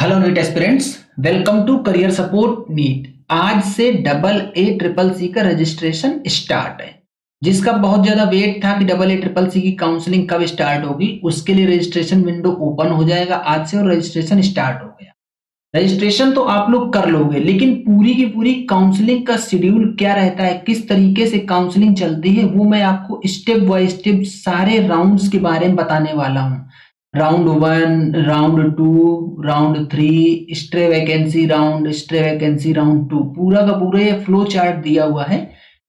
Hello NEET aspirants, welcome to career support NEET. आज से AA CCC का registration start है, जिसका बहुत ज्यादा वेट था कि AA CCC की काउंसलिंग कब स्टार्ट होगी। उसके लिए रजिस्ट्रेशन विंडो ओपन हो जाएगा आज से और रजिस्ट्रेशन स्टार्ट हो गया। रजिस्ट्रेशन तो आप लोग कर लोगे, लेकिन पूरी की पूरी काउंसलिंग का शेड्यूल क्या रहता है, किस तरीके से काउंसलिंग चलती है, वो मैं आपको स्टेप बाय स्टेप सारे राउंड्स के बारे में बताने वाला हूँ। Round 1, round 2, round 3, stray vacancy round, stray vacancy round 2, पूरा का पूरा ये फ्लो चार्ट दिया हुआ है।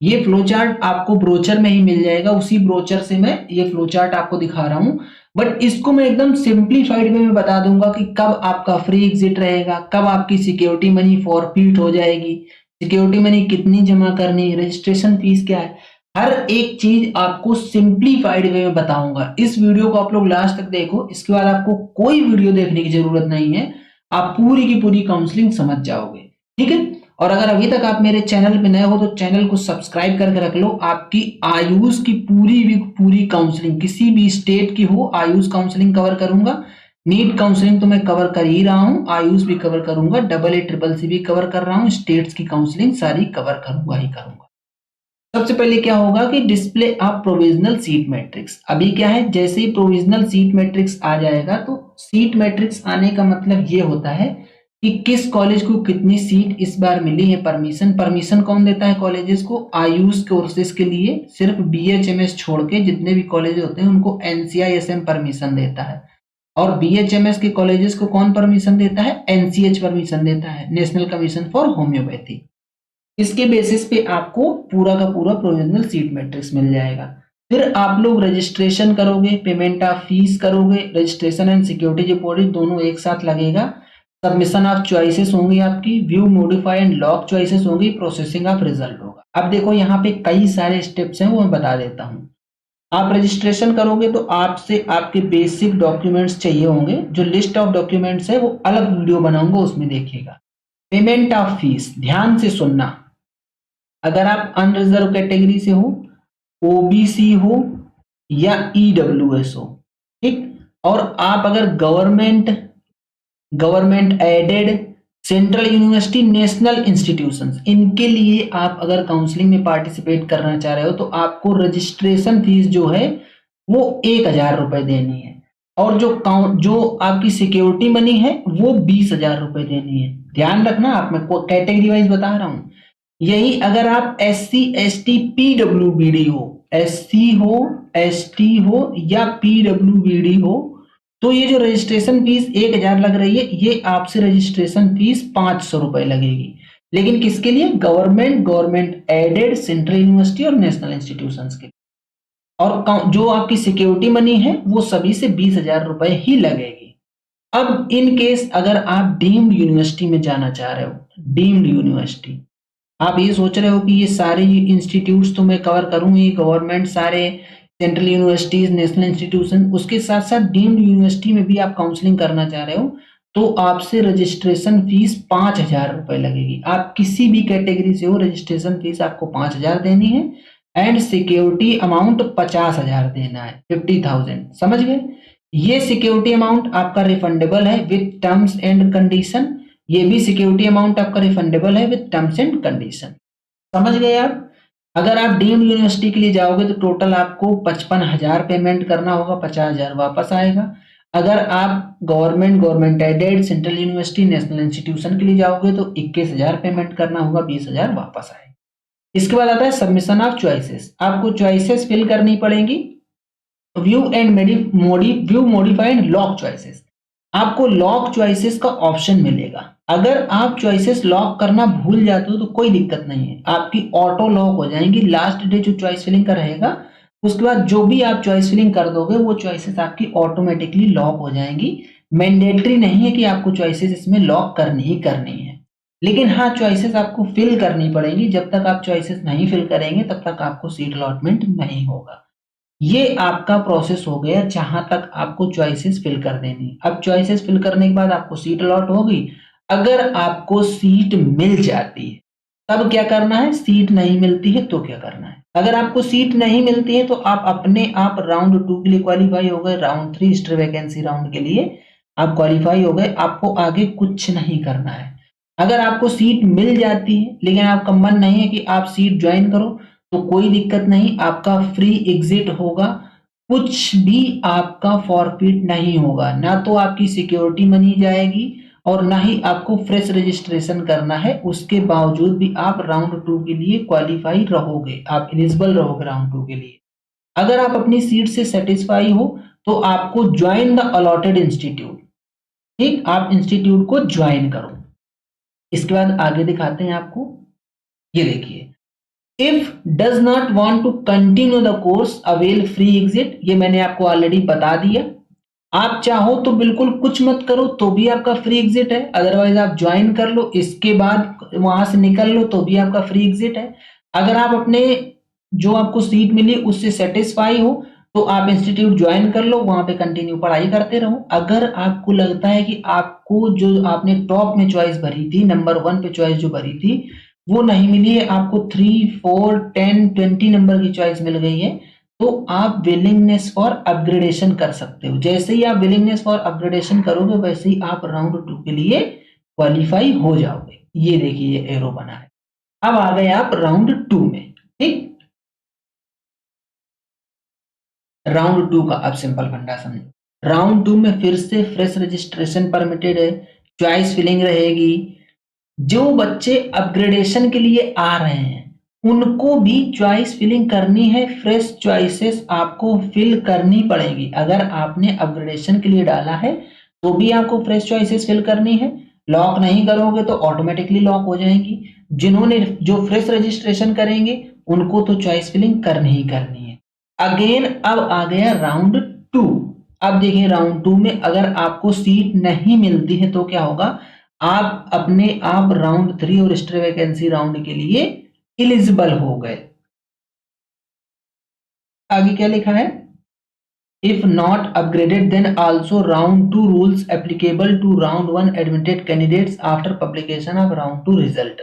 ये फ्लो चार्ट आपको ब्रोचर में ही मिल जाएगा। उसी ब्रोचर से मैं ये फ्लो चार्ट आपको दिखा रहा हूँ, बट इसको मैं एकदम सिंप्लीफाइड में बता दूंगा कि कब आपका फ्री एग्जिट रहेगा, कब आपकी सिक्योरिटी मनी फॉरफिट हो जाएगी, सिक्योरिटी मनी कितनी जमा करनी है, रजिस्ट्रेशन फीस क्या है, हर एक चीज आपको सिंप्लीफाइड वे में बताऊंगा। इस वीडियो को आप लोग लास्ट तक देखो, इसके बाद आपको कोई वीडियो देखने की जरूरत नहीं है, आप पूरी की पूरी काउंसलिंग समझ जाओगे। ठीक है। और अगर अभी तक आप मेरे चैनल पे नए हो तो चैनल को सब्सक्राइब करके रख लो। आपकी आयुष की पूरी काउंसलिंग, किसी भी स्टेट की हो, आयुष काउंसलिंग कवर करूंगा। नीट काउंसलिंग तो मैं कवर कर ही रहा हूं, आयुष भी कवर करूंगा, AA CCC भी कवर कर रहा हूं, स्टेट्स की काउंसलिंग सारी कवर करूंगा ही करूंगा। सबसे पहले क्या होगा कि display of provisional seat matrix. अभी क्या है, जैसे ही प्रोविजनल सीट मैट्रिक्स आ जाएगा तो सीट मैट्रिक्स आने का मतलब ये होता है कि किस कॉलेज को कितनी सीट इस बार मिली है। परमिशन कौन देता है कॉलेजेस को? आयुष कोर्सेज के लिए सिर्फ BHMS छोड़ के जितने भी कॉलेज होते हैं उनको NCISM परमिशन देता है। और BHMS के कॉलेजेस को कौन परमिशन देता है? NCH परमिशन देता है, नेशनल कमीशन फॉर होम्योपैथी। इसके बेसिस पे आपको पूरा का पूरा प्रोविजनल सीट मैट्रिक्स मिल जाएगा। फिर आप लोग रजिस्ट्रेशन करोगे, पेमेंट ऑफ फीस करोगे, रजिस्ट्रेशन एंड सिक्योरिटी डिपॉजिट दोनों एक साथ लगेगा। सबमिशन ऑफ चॉइसेस होंगी आपकी, view modify and lock choices होगी, प्रोसेसिंग ऑफ रिजल्ट होगा। अब देखो यहाँ पे कई सारे स्टेप्स हैं, वो मैं बता देता हूँ। आप रजिस्ट्रेशन करोगे तो आपसे आपके बेसिक डॉक्यूमेंट्स चाहिए होंगे। जो लिस्ट ऑफ डॉक्यूमेंट्स है वो अलग वीडियो बनाऊंगा, उसमें देखिएगा। पेमेंट ऑफ फीस ध्यान से सुनना। अगर आप अनरिजर्व कैटेगरी से हो, OBC हो या EWS हो, ठीक, और आप अगर government aided central university, national institutions, इनके लिए आप अगर काउंसलिंग में पार्टिसिपेट करना चाह रहे हो तो आपको रजिस्ट्रेशन फीस जो है वो 1,000 रुपए देनी है। और जो आपकी सिक्योरिटी मनी है वो 20,000 रुपए देनी है। ध्यान रखना, आप मैं कैटेगरी वाइज बता रहा हूं। यही अगर आप SC ST PWBD हो, SC हो, ST हो या PWBD हो, तो ये जो रजिस्ट्रेशन फीस 1,000 लग रही है, ये आपसे रजिस्ट्रेशन फीस 500 रुपए लगेगी। लेकिन किसके लिए? गवर्नमेंट एडेड सेंट्रल यूनिवर्सिटी और नेशनल इंस्टीट्यूशंस के लिए। और जो आपकी सिक्योरिटी मनी है वो सभी से 20,000 रुपए ही लगेगी। अब इन केस अगर आप डीम्ड यूनिवर्सिटी में जाना चाह रहे हो, डीम्ड यूनिवर्सिटी, आप ये सोच रहे हो कि ये सारे इंस्टीट्यूट्स तो मैं कवर करूंगी, गवर्नमेंट, सारे सेंट्रल यूनिवर्सिटीज, नेशनल इंस्टीट्यूशन, उसके साथ साथ डीम्ड यूनिवर्सिटी में भी आप काउंसलिंग करना चाह रहे हो, तो आपसे रजिस्ट्रेशन फीस 5,000 रुपए लगेगी। आप किसी भी कैटेगरी से हो, रजिस्ट्रेशन फीस आपको 5,000 देनी है एंड सिक्योरिटी अमाउंट 50,000 देना है, 50,000। समझ गए? ये सिक्योरिटी अमाउंट आपका रिफंडेबल है विथ टर्म्स एंड कंडीशन। ये भी सिक्योरिटी अमाउंट आपका रिफंडेबल है विद टर्म्स एंड कंडीशन। समझ गए आप? अगर आप डीम्ड यूनिवर्सिटी के लिए जाओगे तो टोटल आपको 55,000 पेमेंट करना होगा, 50,000 वापस आएगा। अगर आप government aided central university, national institution के लिए जाओगे तो 21,000 पेमेंट करना होगा, 20,000 वापस आएगा। इसके बाद आता है सबमिशन ऑफ चॉइसेस। आपको चॉइसेस फिल करनी पड़ेंगी। View modify and lock choices. आपको लॉक चॉइसेस का ऑप्शन मिलेगा। अगर आप चॉइसेस लॉक करना भूल जाते हो तो कोई दिक्कत नहीं है, आपकी ऑटो लॉक हो जाएंगी। लास्ट डे जो चॉइस फिलिंग का रहेगा, उसके बाद जो भी आप चॉइस फिलिंग कर दोगे वो चॉइसेस आपकी ऑटोमेटिकली लॉक हो जाएंगी। मैंडेटरी नहीं है कि आपको चॉइसेस इसमें लॉक करनी ही करनी है, लेकिन हाँ, चॉइसेस आपको फिल करनी पड़ेगी। जब तक आप चॉइसेस नहीं फिल करेंगे तब तक आपको सीट अलॉटमेंट नहीं होगा। ये आपका प्रोसेस हो गया जहां तक आपको चॉइसेस फिल कर देनी। अब चॉइसेस फिल करने के बाद आपको सीट अलॉट होगी। अगर आपको सीट मिल जाती है तब क्या करना है, सीट नहीं मिलती है तो क्या करना है? अगर आपको सीट नहीं मिलती है तो आप अपने आप राउंड 2 के लिए क्वालिफाई हो गए, राउंड 3 स्ट्रे वैकेंसी राउंड के लिए आप क्वालिफाई हो गए, आपको आगे कुछ नहीं करना है। अगर आपको सीट मिल जाती है लेकिन आपका मन नहीं है कि आप सीट ज्वाइन करो, तो कोई दिक्कत नहीं, आपका फ्री एग्जिट होगा, कुछ भी आपका फॉरफिट नहीं होगा, ना तो आपकी सिक्योरिटी मनी जाएगी और ना ही आपको फ्रेश रजिस्ट्रेशन करना है। उसके बावजूद भी आप राउंड 2 के लिए क्वालिफाई रहोगे, आप एलिजिबल रहोगे राउंड 2 के लिए। अगर आप अपनी सीट से सेटिस्फाई हो तो आपको ज्वाइन द अलॉटेड इंस्टीट्यूट, ठीक, आप इंस्टीट्यूट को ज्वाइन करो। इसके बाद आगे दिखाते हैं आपको, ये देखिए, if does not want to continue the course avail free exit, ये मैंने आपको ऑलरेडी बता दिया। आप चाहो तो बिल्कुल कुछ मत करो तो भी आपका फ्री एग्जिट है, अदरवाइज आप ज्वाइन कर लो, इसके बाद वहां से निकल लो तो भी आपका फ्री एग्जिट है। अगर आप अपने जो आपको सीट मिली उससे सेटिस्फाई हो तो आप इंस्टीट्यूट ज्वाइन कर लो, वहां पे कंटिन्यू पढ़ाई करते रहो। अगर आपको लगता है कि आपको जो आपने टॉप में चॉइस भरी थी, नंबर 1 पे चॉइस जो भरी थी वो नहीं मिली है, आपको 3, 4, 10, 20 नंबर की चॉइस मिल गई है, तो आप विलिंगनेस फॉर अपग्रेडेशन कर सकते हो। जैसे ही आप विलिंगनेस फॉर अपग्रेडेशन करोगे वैसे ही आप राउंड 2 के लिए क्वालिफाई हो जाओगे। ये देखिए ये एरो बना है। अब आ गए आप राउंड 2 में, ठीक। राउंड 2 का अब सिंपल फंडा समझो। राउंड 2 में फिर से फ्रेश रजिस्ट्रेशन परमिटेड है, चॉइस फिलिंग रहेगी। जो बच्चे अपग्रेडेशन के लिए आ रहे हैं उनको भी चॉइस फिलिंग करनी है, फ्रेश चॉइसेस आपको फिल करनी पड़ेगी। अगर आपने अपग्रेडेशन के लिए डाला है तो भी आपको फ्रेश चॉइसेस फिल करनी है, लॉक नहीं करोगे तो ऑटोमेटिकली लॉक हो जाएंगी। जिन्होंने जो फ्रेश रजिस्ट्रेशन करेंगे उनको तो चॉइस फिलिंग करनी ही करनी है। अगेन अब आ गया राउंड 2। अब देखिए राउंड 2 में अगर आपको सीट नहीं मिलती है तो क्या होगा, आप अपने आप राउंड 3 और स्ट्रे वैकेंसी राउंड के लिए एलिजिबल हो गए। आगे क्या लिखा है, if not upgraded then also round 2 rules applicable to round 1 admitted candidates after publication of round 2 result.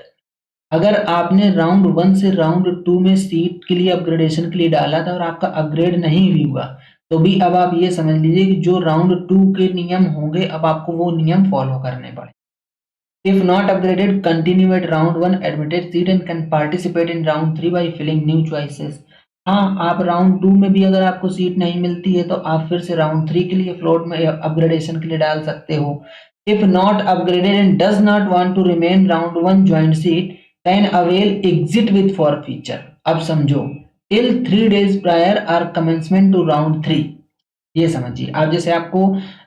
अगर आपने राउंड 1 से राउंड 2 में सीट के लिए अपग्रेडेशन के लिए डाला था और आपका अपग्रेड नहीं भी हुआ तो भी अब आप ये समझ लीजिए कि जो राउंड 2 के नियम होंगे अब आपको वो नियम फॉलो करने पड़े। If not upgraded, continue at round 1 admitted seat and can participate in round 3 by filling new choices। हाँ, आप राउंड 2 में भी अगर आपको सीट नहीं मिलती है तो आप फिर से राउंड 3 के लिए फ्लोट में अपग्रेडेशन के लिए डाल सकते हो। If not upgraded and does not want to remain round 1 joint seat, can avail exit with forfeiture। अब समझो, till 3 days prior or commencement to round 3। ये समझिए, अब जैसे आपको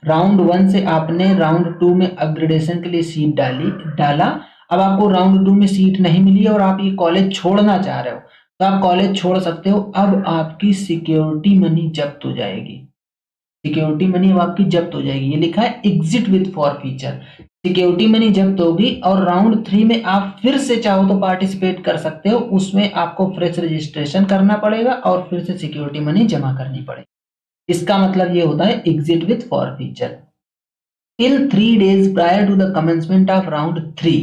राउंड 1 से आपने राउंड 2 में अपग्रेडेशन के लिए सीट डाला, अब आपको राउंड 2 में सीट नहीं मिली और आप ये कॉलेज छोड़ना चाह रहे हो तो आप कॉलेज छोड़ सकते हो। अब आपकी सिक्योरिटी मनी जब्त हो जाएगी, सिक्योरिटी मनी अब आपकी जब्त हो जाएगी। ये लिखा है exit with forfeiture, security money जब्त होगी और राउंड 3 में आप फिर से चाहो तो पार्टिसिपेट कर सकते हो। उसमें आपको फ्रेश रजिस्ट्रेशन करना पड़ेगा और फिर से सिक्योरिटी मनी जमा करनी पड़ेगी। इसका मतलब ये होता है exit with forfeiture. Till 3 days prior to the commencement of round 3,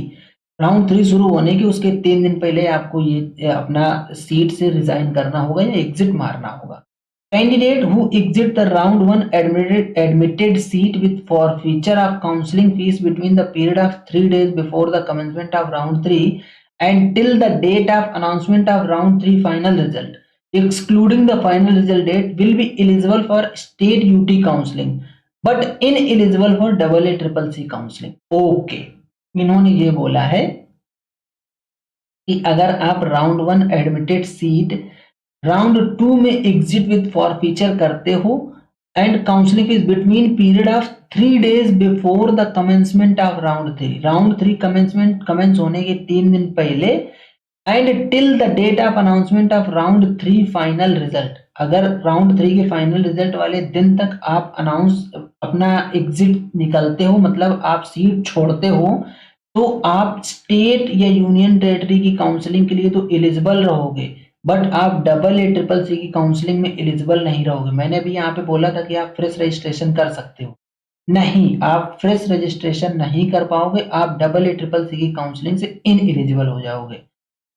round 3 शुरू होने के उसके 3 दिन पहले आपको ये अपना सीट से रिजाइन करना होगा या एग्जिट मारना होगा। Candidate who exit the round 1 admitted seat with forfeiture of counselling fees between the period of 3 days before the commencement of round 3 and till the date of announcement of round 3 final result excluding the final result date will be eligible for state UT counseling but ineligible for AA CCC counseling। Okay, इन्होंने ये बोला है कि अगर आप round 1 admitted seat round 2 में exit with forfeiture करते हो and counselling fees between period of 3 days before the commencement of round 3, round 3 commence होने के 3 दिन पहले and till the date of announcement of round 3 final result, अगर round 3 के final result वाले दिन तक आप अनाउंस अपना एग्जिट निकलते हो, मतलब आप सीट छोड़ते हो, तो आप स्टेट या यूनियन टेरिटरी की काउंसलिंग के लिए तो एलिजिबल रहोगे बट आप AA CCC की काउंसलिंग में एलिजिबल नहीं रहोगे। मैंने अभी यहाँ पे बोला था कि आप फ्रेश रजिस्ट्रेशन कर सकते हो, नहीं, आप फ्रेश रजिस्ट्रेशन नहीं कर पाओगे, आप AA CCC की काउंसलिंग से इनएलिजिबल हो जाओगे।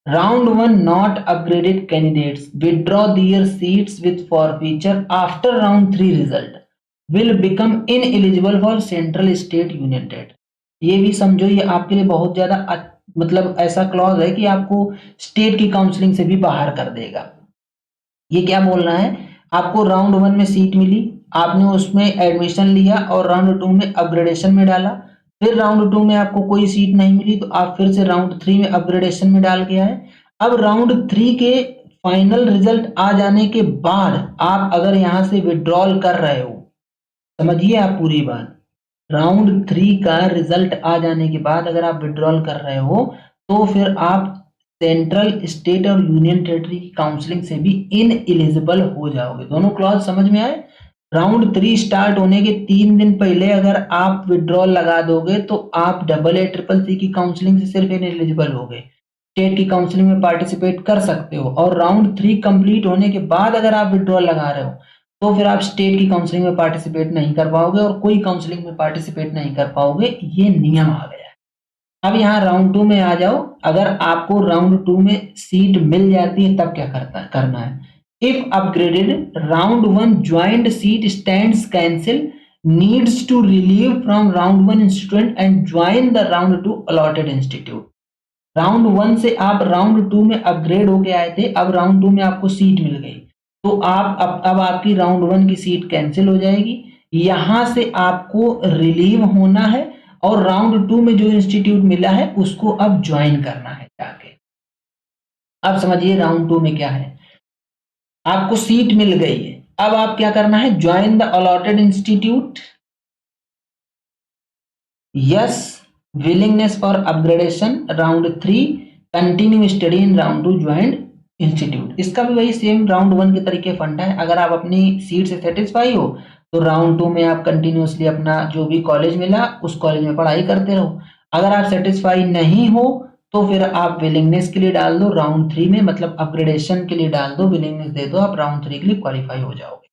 Round 1 not upgraded candidates withdraw their seats with forfeiture after round 3 result। Will become ineligible for central state union territory. ये भी समझो, ये आपके लिए बहुत ज्यादा मतलब ऐसा क्लॉज है कि आपको स्टेट की काउंसलिंग से भी बाहर कर देगा। ये क्या बोल रहा है, आपको राउंड 1 में सीट मिली, आपने उसमें एडमिशन लिया और राउंड 2 में अपग्रेडेशन में डाला, फिर राउंड 2 में आपको कोई सीट नहीं मिली तो आप फिर से राउंड 3 में अपग्रेडेशन में डाल के आए। अब राउंड 3 के फाइनल रिजल्ट आ जाने के बाद आप अगर यहां से विड्रॉल कर रहे हो, समझिए आप पूरी बात, राउंड 3 का रिजल्ट आ जाने के बाद अगर आप विड्रॉल कर रहे हो तो फिर आप सेंट्रल स्टेट और यूनियन टेरिटरी की काउंसलिंग से भी इनएलिजिबल हो जाओगे। दोनों क्लॉज समझ में आए। राउंड 3 स्टार्ट होने के 3 दिन पहले अगर आप विड्रॉल लगा दोगे तो आप AA-CCC की काउंसलिंग से सिर्फ इनएलिजिबल हो गए, स्टेट की काउंसलिंग में पार्टिसिपेट कर सकते हो। और राउंड 3 कंप्लीट होने के बाद अगर आप विड्रॉल लगा रहे हो तो फिर आप स्टेट की काउंसलिंग में पार्टिसिपेट नहीं कर पाओगे और कोई काउंसलिंग में पार्टिसिपेट नहीं कर पाओगे। ये नियम आ गया है। अब यहाँ राउंड 2 में आ जाओ। अगर आपको राउंड 2 में सीट मिल जाती है तब क्या करना है, if upgraded round 1 joint seat stands cancel needs to relieve from round 1 institute and join the round 2 allotted institute. Round 1 से आप राउंड 2 में अपग्रेड होके आए थे, अब राउंड 2 में आपको सीट मिल गई तो आप अब आपकी राउंड 1 की सीट कैंसिल हो जाएगी। यहां से आपको रिलीव होना है और राउंड 2 में जो इंस्टीट्यूट मिला है उसको अब ज्वाइन करना है जाके। अब समझिए राउंड 2 में क्या है, आपको सीट मिल गई है, अब आप क्या करना है, join the allotted institute, yes, willingness for upgradation round 3, continue study in round 2 joint institute. इसका भी वही सेम राउंड 1 के तरीके फंडा है। अगर आप अपनी सीट से सेटिस्फाई हो तो राउंड 2 में आप कंटिन्यूसली अपना जो भी कॉलेज मिला उस कॉलेज में पढ़ाई करते रहो। अगर आप सेटिस्फाई नहीं हो तो फिर आप विलिंगनेस के लिए डाल दो राउंड 3 में, मतलब अपग्रेडेशन के लिए डाल दो, विलिंगनेस दे दो, आप राउंड 3 के लिए क्वालिफाई हो जाओगे।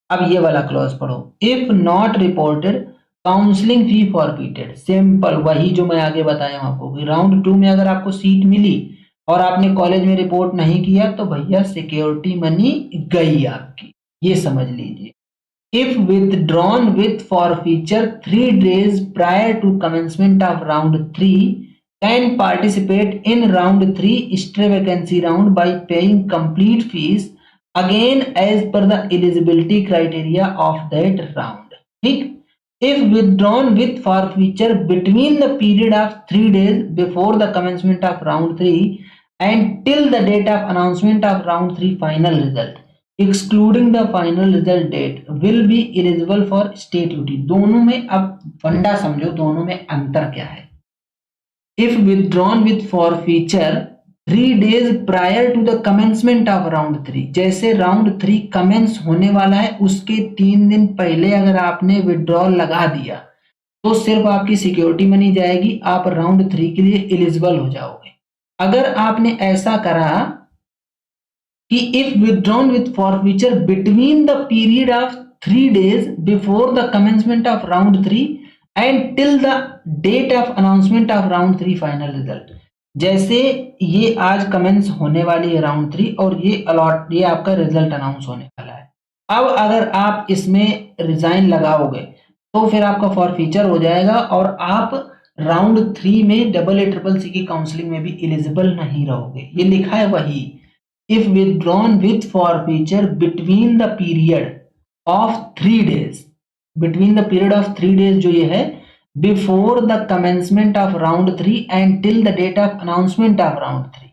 अब ये वाला क्लॉज पढ़ो, if not reported counselling fee forfeited. Simple वही जो मैं आगे बताया हूं आपको कि राउंड 2 में अगर आपको सीट मिली और आपने कॉलेज में रिपोर्ट नहीं किया तो भैया सिक्योरिटी मनी गई आपकी, ये समझ लीजिए। If withdrawn with forfeiture 3 days prior to commencement of round 3 can participate in round 3 stray vacancy round by paying complete fees again as per the eligibility criteria of that round। ठीक, if withdrawn with forfeiture between the period of 3 days before the commencement of round 3 and till the date of announcement of round 3 final result excluding the final result date will be eligible for state duty। दोनों में अब फंडा समझो, दोनों में अंतर क्या है। if withdrawn with forfeiture 3 days prior to the commencement of round 3, जैसे राउंड 3 कमेंस होने वाला है उसके 3 दिन पहले अगर आपने विड्रॉल लगा दिया तो सिर्फ आपकी सिक्योरिटी मनी जाएगी, आप राउंड 3 के लिए एलिजिबल हो जाओगे। अगर आपने ऐसा करा कि if withdrawn with forfeiture between the period of 3 days before the commencement of round 3 and till the date of announcement of round 3 final result, जैसे ये आज कमेंस होने वाली है राउंड 3 और ये आपका रिजल्ट अनाउंस होने वाला है। अब अगर आप इसमें रिजाइन लगाओगे तो फिर आपका फॉरफीचर हो जाएगा और आप राउंड 3 में AA-CCC की काउंसलिंग में भी एलिजिबल नहीं रहोगे। ये लिखा है वही, if withdrawn with forfeiture between the period of 3 days, between the period of 3 days जो ये है before the commencement of round 3 and till the date of announcement of round 3,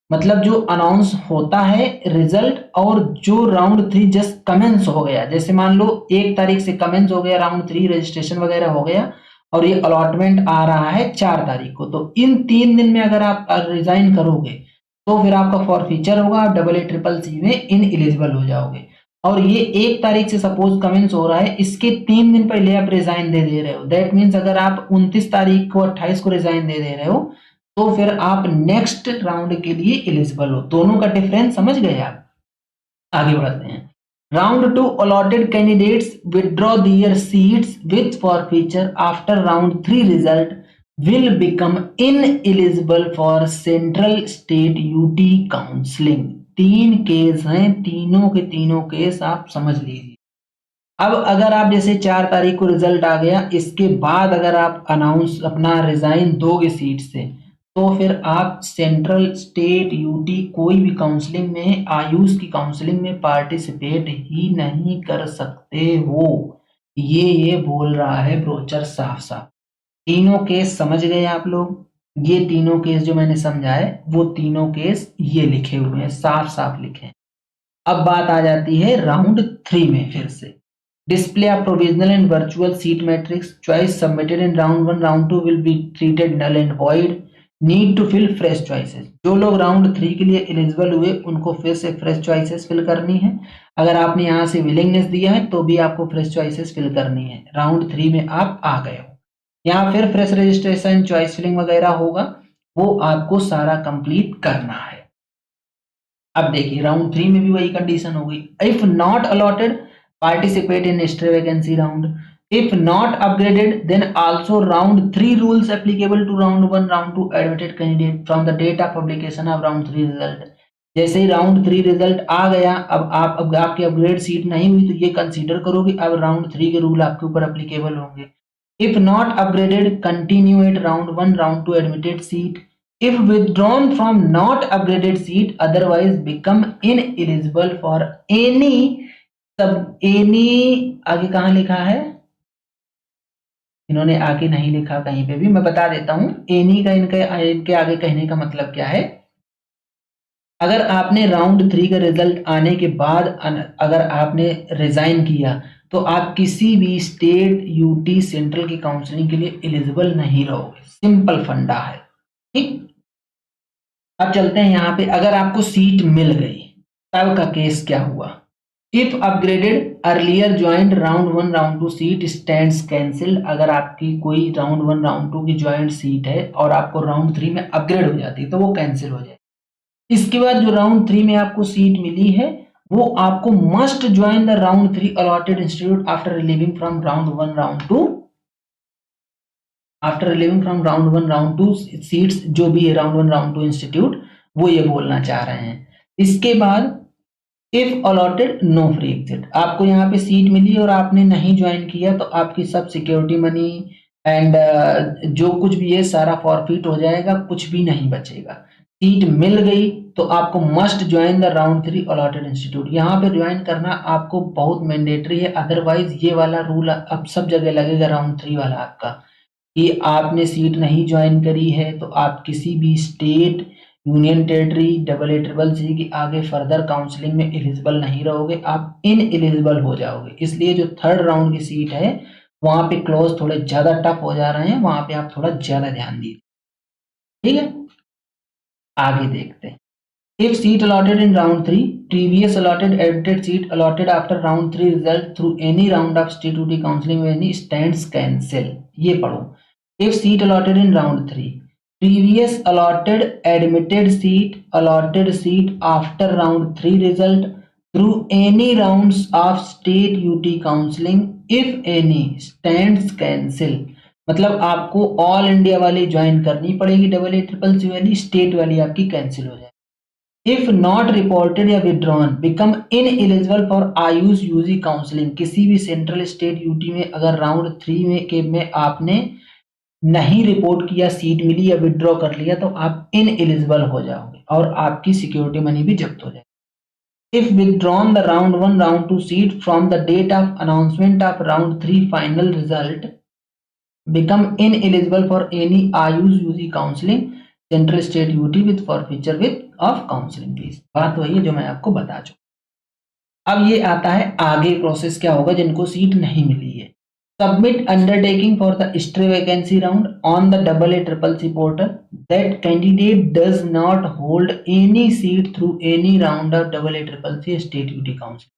मतलब जो अनाउंस होता है रिजल्ट और जो राउंड 3 जस्ट कमेंस हो गया, जैसे मान लो 1 तारीख से कमेंस हो गया राउंड 3, रजिस्ट्रेशन वगैरह हो गया और ये अलॉटमेंट आ रहा है 4 तारीख को, तो इन 3 दिन में अगर आप रिजाइन करोगे तो फिर आपका फॉरफीचर होगा, आप AA-CCC में इनएलिजिबल हो जाओगे। और ये 1 तारीख से सपोज कमेंस हो रहा है, इसके 3 दिन पहले आप रिजाइन दे रहे हो, दैट मीन्स अगर आप 29 तारीख को 28 को रिजाइन दे रहे हो तो फिर आप नेक्स्ट राउंड के लिए एलिजिबल हो। दोनों का डिफरेंस समझ गए आप। आगे बढ़ते हैं। Round 2 allotted candidates withdraw there seats with forfeiture after round 3 result will become ineligible for central state UT counseling। 3 case हैं, तीनों के तीनों केस आप समझ लीजिए। अब अगर आप जैसे 4 तारीख को रिजल्ट आ गया, इसके बाद अगर आप अनाउंस अपना रिजाइन दोगे सीट से, तो फिर आप सेंट्रल, स्टेट, यूटी कोई भी काउंसलिंग में, आयुष की काउंसलिंग में पार्टिसिपेट ही नहीं कर सकते हो। ये बोल रहा है ब्रोचर साफ साफ। तीनों केस समझ गए आप लोग? ये तीनों केस जो मैंने समझाए वो तीनों केस ये लिखे हुए हैं, साफ साफ लिखे हैं। अब बात आ जाती है राउंड 3 में फिर से। Display of provisional and virtual seat matrix, choice submitted in round 1, round 2 will be treated null and void, need to fill fresh choices. जो लोग राउंड 3 के लिए एलिजिबल हुए उनको फिर से फ्रेश चॉइसेस फिल करनी है। अगर आपने यहाँ से विलिंगनेस दिया है तो भी आपको फ्रेश चॉइसेस फिल करनी है। राउंड 3 में आप आ गए हो, यहाँ फिर फ्रेश रजिस्ट्रेशन, चॉइस फिलिंग वगैरह होगा, वो आपको सारा कंप्लीट करना है। अब देखिए राउंड 3 में भी वही कंडीशन होगी। If not allotted, participate in extra vacancy round. If not upgraded, then also round 3 rules applicable to round 1, round 2 admitted candidate from the date of publication of round 3 result. जैसे ही round 3 result आ गया, अब आपकी upgrade seat नहीं हुई तो ये consider करोगे अब राउंड 3 के रूल आपके ऊपर एप्लीकेबल होंगे। If not upgraded, continue at round 1, round 2 admitted seat. If withdrawn from not upgraded seat, otherwise become ineligible for any आगे कहाँ लिखा है? इन्होंने आगे नहीं लिखा कहीं पे भी, मैं बता देता हूं। एनी का इनके आगे कहने का मतलब क्या है? अगर आपने राउंड 3 का रिजल्ट आने के बाद अगर आपने रिजाइन किया तो आप किसी भी स्टेट, यूटी, सेंट्रल की काउंसलिंग के लिए एलिजिबल नहीं रहोगे। सिंपल फंडा है, ठीक। अब चलते हैं यहाँ पे, अगर आपको सीट मिल गई तब का केस क्या हुआ? If upgraded, earlier joint round 1, round 2 seat stands cancelled. अगर आपकी कोई राउंड 1, राउंड 2 की ज्वाइंट सीट है और आपको राउंड 3 में अपग्रेड हो जाती है तो वो कैंसिल हो जाए। इसके बाद जो राउंड 3 में आपको सीट मिली है वो आपको must join the round 3 allotted institute after relieving from round 1, round 2। After relieving from round 1, round 2 seats जो भी है राउंड 1, राउंड 2 इंस्टीट्यूट, वो ये बोलना चाह रहे हैं। इसके बाद if allotted no free exit, आपको यहाँ पे सीट मिली और आपने नहीं ज्वाइन किया तो आपकी सब सिक्योरिटी मनी एंड जो कुछ भी है सारा फॉरफिट हो जाएगा, कुछ भी नहीं बचेगा। सीट मिल गई तो आपको must join the round 3 allotted institute. यहाँ पे ज्वाइन करना आपको बहुत मैंडेटरी है, अदरवाइज ये वाला रूल अब सब जगह लगेगा राउंड 3 वाला आपका, कि आपने सीट नहीं ज्वाइन करी है तो आप किसी भी स्टेट, यूनियन टेरिटरी, AA-CCC की आगे फर्दर काउंसलिंग में एलिजिबल नहीं रहोगे, आप इन एलिजिबल हो जाओगे। इसलिए जो थर्ड राउंड की सीट है वहां पे क्लोज थोड़े ज्यादा टफ हो जा रहे हैं, वहां पे आप थोड़ा ज्यादा ध्यान दीजिए, ठीक है। आगे देखते हैं। If seat allotted in round 3, previous allotted edited seat allotted after round 3 result through any round of state duty counseling with any stands cancel। ये पढ़ो। If seat allotted in round 3, previous allotted allotted seat after round 3 result through any rounds of state UT counseling if any stands cancel। मतलब आपको all India वाली join करनी पड़ेगी, AA-CCC वाली, state वाली आपकी कैंसिल हो जाए। इफ नॉट रिपोर्टेड या withdrawn, become ineligible for AYUSH UG counselling. किसी भी सेंट्रल, स्टेट, यूटी में अगर राउंड 3 में आपने नहीं रिपोर्ट किया, सीट मिली या विड्रॉ कर लिया तो आप इनएलिजिबल हो जाओगे और आपकी सिक्योरिटी मनी भी जब्त हो जाएगी। If withdrawn the round 1, round 2 seat from the date of announcement of round 3 final result, become ineligible for any AYUSH UG counselling, central, state, UT with forfeiture with of counselling fees. बात वही है जो मैं आपको बता चुका। अब ये आता है आगे प्रोसेस क्या होगा जिनको सीट नहीं मिली है। Submit undertaking for the extra vacancy round on the AA-CCC portal that candidate does not hold any seat through any round of AA-CCC state UT counselling.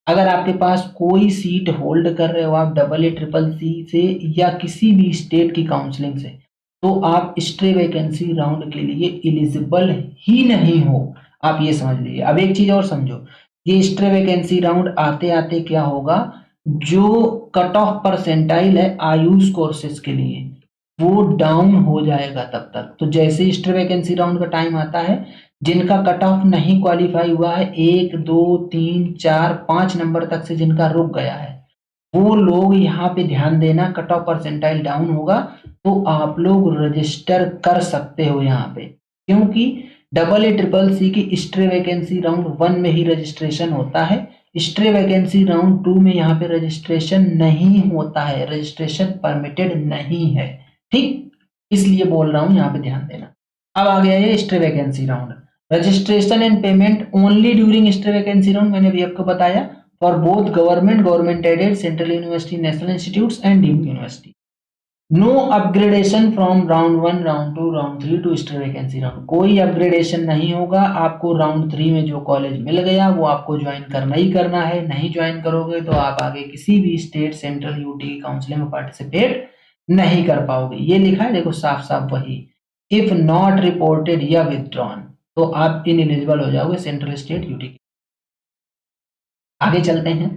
अगर आपके पास कोई सीट होल्ड कर रहे हो आप AA-CCC से या किसी भी स्टेट की काउंसलिंग से, तो आप स्ट्रे वैकेंसी राउंड के लिए एलिजिबल ही नहीं हो, आप ये समझ लीजिए। अब एक चीज और समझो, ये स्ट्रे वैकेंसी राउंड आते आते क्या होगा, जो कट ऑफ परसेंटाइल है आयुष कोर्सेज के लिए वो डाउन हो जाएगा तब तक। तो जैसे स्ट्रे वैकेंसी राउंड का टाइम आता है, जिनका कट ऑफ नहीं क्वालिफाई हुआ है, 1, 2, 3, 4, 5 नंबर तक से जिनका रुक गया है, वो लोग यहाँ पे ध्यान देना, कट ऑफ परसेंटाइल डाउन होगा तो आप लोग रजिस्टर कर सकते हो यहाँ पे, क्योंकि डबल ए ट्रिपल सी की स्ट्रे वैकेंसी राउंड 1 में ही रजिस्ट्रेशन होता है। स्ट्रे वैकेंसी राउंड 2 में यहाँ पे रजिस्ट्रेशन नहीं होता है, रजिस्ट्रेशन परमिटेड नहीं है, ठीक, इसलिए बोल रहा हूँ यहाँ पे ध्यान देना। अब आ गया ये stray vacancy round. Registration and payment only during stray vacancy round, मैंने अभी आपको बताया, for both government aided central university, national institutes and deemed university. No upgradation from round 1, round 2, round 3 to extra vacancy round. कोई upgradation नहीं होगा, आपको round 3 में जो कॉलेज मिल गया वो आपको ज्वाइन करना ही करना है, नहीं ज्वाइन करोगे तो आप आगे किसी भी स्टेट सेंट्रल यूटी की काउंसलिंग में पार्टिसिपेट नहीं कर पाओगे। ये लिखा है देखो साफ साफ वही, इफ नॉट रिपोर्टेड या विथड्रॉन तो आप इनएलिजिबल हो जाओगे सेंट्रल स्टेट यूटी। आगे चलते हैं।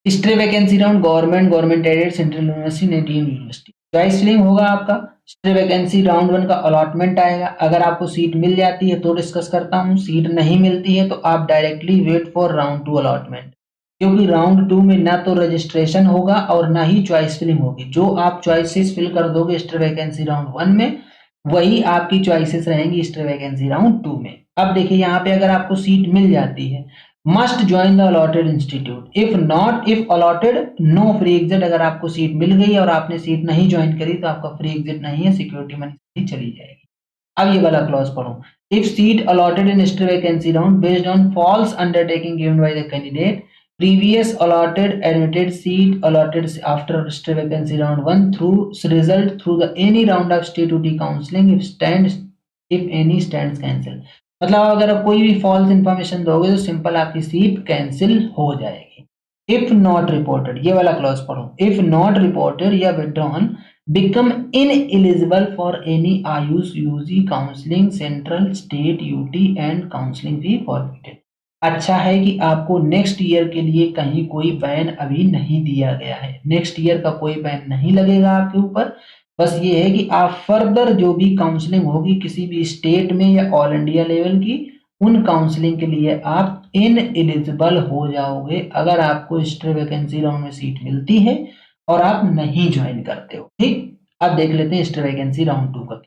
Stray vacancy round government aided central university, deemed university. Choice filling होगा आपका। स्ट्रे वैकेंसी राउंड 1 का अलॉटमेंट आएगा, अगर आपको सीट मिल जाती है तो डिस्कस करता हूँ, सीट नहीं मिलती है तो आप directly wait for round 2 allotment, क्योंकि राउंड 2 में ना तो रजिस्ट्रेशन होगा और ना ही चॉइस फिलिंग होगी। जो आप चॉइसेस फिल कर दोगे स्ट्रे वैकेंसी राउंड 1 में वही आपकी चॉइसेस रहेंगी स्ट्रे वैकेंसी राउंड 2 में। अब देखिए यहाँ पे अगर आपको सीट मिल जाती है, must join the allotted institute, if not, if allotted no free exit. अगर आपको सीट मिल गई और आपने सीट नहीं ज्वाइन करी तो आपका फ्री एग्जिट नहीं है, सिक्योरिटी मनी चली जाएगी। अब ये वाला क्लॉज पढ़ो, if seat allotted in stray vacancy round based on false undertaking given by the candidate, previous allotted admitted seat allotted after stray vacancy round 1 through result through the any round of state UT counseling if any stands cancel। मतलब अगर आप कोई भी false information दोगे तो simple आपकी seat cancel हो जाएगी। इफ नॉट रिपोर्टेड, ये वाला क्लॉज पढ़ो, इफ नॉट रिपोर्टेड या withdrawn become ineligible for any AYUSH UG counselling central state UT and counselling fee forfeited. अच्छा है कि आपको नेक्स्ट ईयर के लिए कहीं कोई बैन अभी नहीं दिया गया है, नेक्स्ट ईयर का कोई बैन नहीं लगेगा आपके ऊपर। बस ये है कि आप फर्दर जो भी काउंसलिंग होगी किसी भी स्टेट में या ऑल इंडिया लेवल की, उन काउंसलिंग के लिए आप इनएलिजिबल हो जाओगे अगर आपको स्ट्रे वैकेंसी राउंड में सीट मिलती है और आप नहीं ज्वाइन करते हो, ठीक। अब देख लेते हैं स्ट्रे वैकेंसी राउंड 2 का।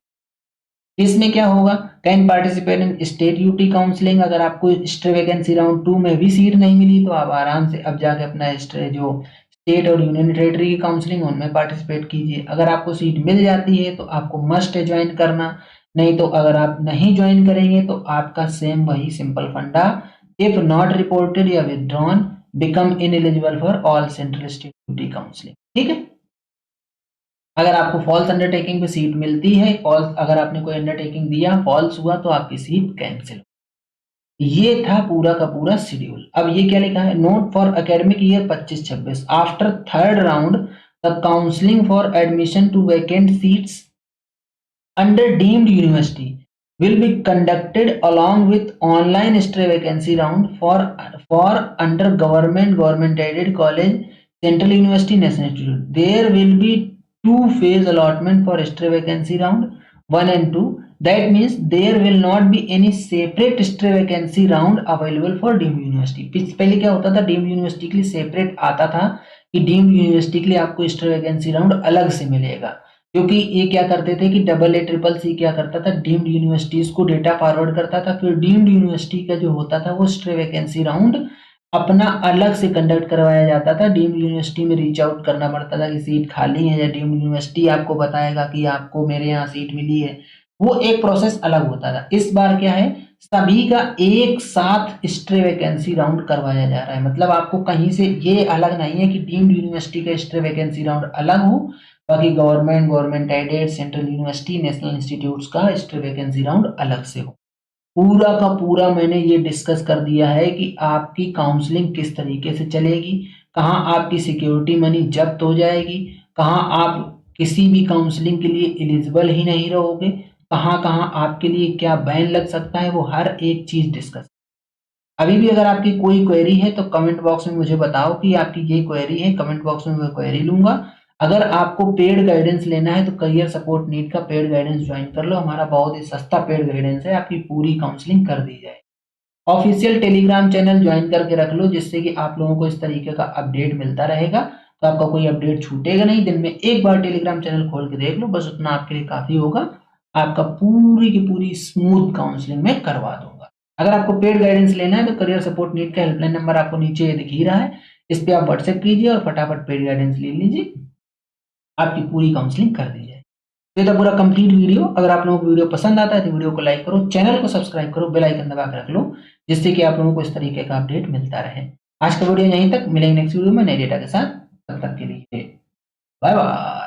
इसमें क्या होगा, can participate in state UT counselling. अगर आपको स्ट्रे वैकेंसी राउंड 2 में भी सीट नहीं मिली तो आप आराम से अब जाके अपना स्ट्रे जो स्टेट और यूनियन टेरिटरी की काउंसलिंग उनमें पार्टिसिपेट कीजिए। अगर आपको सीट मिल जाती है तो आपको मस्ट है ज्वाइन करना, नहीं तो अगर आप नहीं ज्वाइन करेंगे तो आपका सेम वही सिंपल फंडा, इफ नॉट रिपोर्टेड या withdrawn become ineligible for all central state UT counselling, ठीक है। अगर आपको फॉल्स अंडरटेकिंग पे सीट मिलती है, फॉल्स अगर आपने कोई अंडरटेकिंग दिया फॉल्स हुआ तो आपकी सीट कैंसिल। ये था पूरा का पूरा शेड्यूल। अब ये क्या लिखा है, note for academic year 25-26 after third round the counselling for admission to vacant seats under deemed university will be conducted along with online stray vacancy round for under government aided college, central university, national institute. There will be two-phase allotment for stray vacancy round 1 and 2. That means there will not be any separate stray vacancy round available for deemed university. पहले क्या होता था, deemed university के लिए separate आता था कि deemed university के लिए आपको स्ट्रे वैकेंसी राउंड अलग से मिलेगा, क्योंकि ये क्या करते थे कि डबल ए ट्रिपल सी क्या करता था, डीम्ड यूनिवर्सिटीज को डेटा फॉरवर्ड करता था, फिर डीम्ड यूनिवर्सिटी का जो होता था वो स्ट्रे वैकेंसी राउंड अपना अलग से कंडक्ट करवाया जाता था। डीम्ड यूनिवर्सिटी में रीच आउट करना पड़ता था कि सीट खाली है, या डीम्ड यूनिवर्सिटी आपको बताएगा कि आपको मेरे यहाँ सीट मिली है, वो एक प्रोसेस अलग होता था। इस बार क्या है, सभी का एक साथ स्ट्रे वैकेंसी राउंड करवाया जा रहा है। मतलब आपको कहीं से ये अलग नहीं है कि डीम्ड यूनिवर्सिटी का स्ट्रे वैकेंसी राउंड अलग हो, बाकी government aided central university national institutes का स्ट्रे वैकेंसी राउंड अलग से हो। पूरा का पूरा मैंने ये डिस्कस कर दिया है कि आपकी काउंसलिंग किस तरीके से चलेगी, कहाँ आपकी सिक्योरिटी मनी जब्त हो जाएगी, कहाँ आप किसी भी काउंसलिंग के लिए एलिजिबल ही नहीं रहोगे, कहाँ कहाँ आपके लिए क्या बैन लग सकता है, वो हर एक चीज डिस्कस। अभी भी अगर आपकी कोई क्वेरी है तो कमेंट बॉक्स में मुझे बताओ कि आपकी ये क्वेरी है, कमेंट बॉक्स में मैं क्वेरी लूंगा। अगर आपको पेड गाइडेंस लेना है तो करियर सपोर्ट नीट का पेड गाइडेंस ज्वाइन कर लो, हमारा बहुत ही सस्ता पेड गाइडेंस है, आपकी पूरी काउंसलिंग कर दी जाए। ऑफिशियल टेलीग्राम चैनल ज्वाइन करके रख लो जिससे कि आप लोगों को इस तरीके का अपडेट मिलता रहेगा। तो आपका कोई अपडेट छूटेगा नहीं। दिन में एक बार टेलीग्राम चैनल खोल के देख लो, बस उतना आपके लिए काफी होगा। आपका पूरी की पूरी स्मूथ काउंसलिंग में करवा दूंगा। अगर आपको पेड गाइडेंस लेना है तो करियर सपोर्ट नीट का हेल्पलाइन नंबर आपको नीचे दिख ही रहा है, इस पे आप व्हाट्सएप कीजिए और फटाफट पेड गाइडेंस ले लीजिए, आपकी पूरी काउंसलिंग कर दी जाए। ये था पूरा कंप्लीट वीडियो। अगर आप लोगों को वीडियो पसंद आता है तो वीडियो को लाइक करो, चैनल को सब्सक्राइब करो, बेल आइकन दबा के रख लो, जिससे कि आप लोगों को इस तरीके का अपडेट मिलता रहे। आज का वीडियो यहीं तक, मिलेंगे नेक्स्ट वीडियो में नए डेटा के साथ। तब तक के लिए बाय बाय।